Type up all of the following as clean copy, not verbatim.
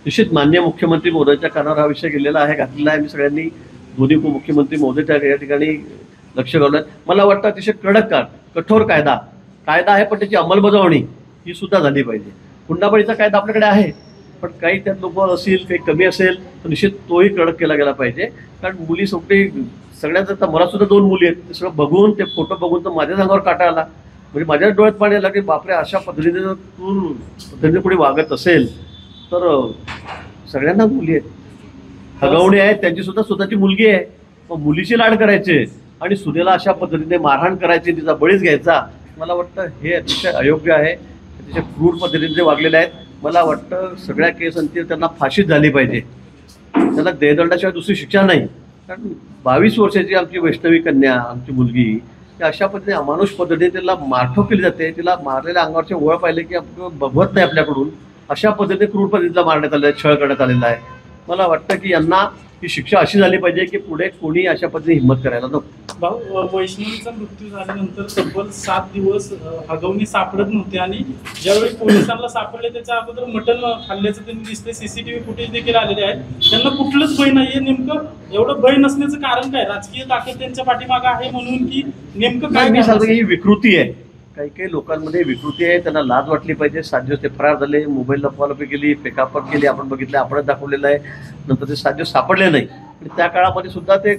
निश्चित माननीय मुख्यमंत्री महोदयाच्या कानावर हा विषय गेलेला आहे, घातलेला आहे. मी सगळ्यांनी दोन्ही उपमुख्यमंत्री महोदयाच्या या ठिकाणी लक्ष घालून मला वाटतं अतिशय कडक कठोर कायदा आहे, पण त्याची अंमलबजावणी ही सुद्धा झाली पाहिजे. हुंडाबळीचा कायदा आपल्याकडे आहे, पण काही त्यात लोक असतील, काही कमी असेल तर निश्चित तोही कडक केला गेला पाहिजे. कारण मुली सगळ्यांचं, आता मला सुद्धा 2 मुली आहेत, ते सगळं बघून, ते फोटो बघून तर माझ्या अंगावर काटा आला. म्हणजे माझ्या डोळ्यात पाणी आलं की बापरे, अशा पद्धतीने कोणी वागत असेल तर सगळ्यांना मुली आहेत, हगवणे आहेत, त्यांची सुद्धा स्वतःची मुलगी आहे, मग मुलीची लाड करायचे आणि सुनेला अशा पद्धतीने मारहाण करायची, तिचा बळीच घ्यायचा, मला वाटतं हे अतिशय अयोग्य आहे. अतिशय क्रूर पद्धतीने जे वागलेले आहेत. मला वाटतं सगळ्या केसांची त्यांना फाशीच झाली पाहिजे, त्यांना देहदंडाशिवाय दुसरी शिक्षा नाही. कारण 22 वर्षाची आमची वैष्णवी कन्या, आमची मुलगी, अशा पद्धतीने अमानुष पद्धतीने तिला मारहाण केली जाते. तिला मारलेल्या अंगावरचे ओळ पाहिले की बघवत नाही आपल्याकडून, अशा पद्धतीने क्रूर पद्धतीला मारण्यात आलेलं आहे, छळ करण्यात आलेला आहे. मला वाटतं की यांना ही शिक्षा अशी झाली पाहिजे की पुढे कोणी अशा पद्धतीने हिंमत करायला नको. भाऊ, वैष्णवीचा मृत्यू झाल्यानंतर तब्बल 7 दिवस हगवणी सापडत नव्हते आणि ज्यावेळी पोलिसांना सापडले त्याच्या अगोदर मटण खाल्ल्याचं त्यांनी दिसते. सीसीटीव्ही फुटेज देखील आलेले आहेत. त्यांना कुठलंच भय नाहीये. नेमकं एवढं भय नसण्याचं कारण काय? राजकीय ताकद त्यांच्या पाठीमागे आहे म्हणून की नेमकं काय? मी सांगतो की ही विकृती आहे. काही विलोकांमध्ये विकृती आहे, त्यांना लाज वाटली पाहिजे. 7 दिवस ते फरार झाले, मोबाईल लपवालपी केली, फेकाफत केली, आपण बघितलं, आपणच दाखवलेलं आहे. नंतर ते 7 दिवस सापडले नाही आणि त्या काळामध्ये सुद्धा ते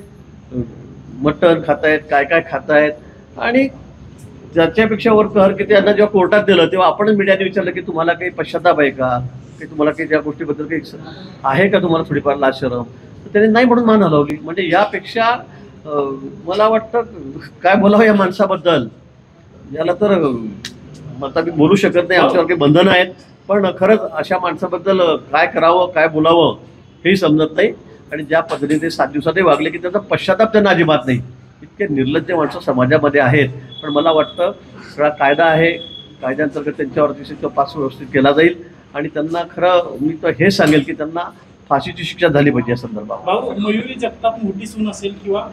मटण खातायत, काय खातायत आणि ज्याच्यापेक्षा वर कहर की त्यांना जेव्हा कोर्टात दिलं तेव्हा आपणच मीडियाने विचारलं की तुम्हाला काही पश्चाताप आहे का, की तुम्हाला काही त्या गोष्टीबद्दल काही आहे का, तुम्हाला थोडीफार लाज शरम, तर त्यांनी नाही म्हणून मान हलवली. म्हणजे यापेक्षा मला वाटतं काय बोलावं या माणसाबद्दल, याला तर आता मी बोलू शकत नाही, आमच्यावर काही बंधनं आहेत. पण खरंच अशा माणसाबद्दल काय करावं, काय बोलावं हेही समजत नाही. आणि ज्या पद्धतीने ते 7 दिवसातही वागले की त्याचा पश्चाताप त्यांना अजिबात नाही. इतके निर्लज्ज माणसं समाजामध्ये आहेत. पण मला वाटतं सगळा कायदा आहे, कायद्याअंतर्गत त्यांच्यावरती तपास व्यवस्थित केला जाईल आणि त्यांना खरं मी तर हे सांगेल की त्यांना फाशीची शिक्षा झाली पाहिजे या संदर्भात. भाऊ, मयुरी जगताप मोठी सून असेल किंवा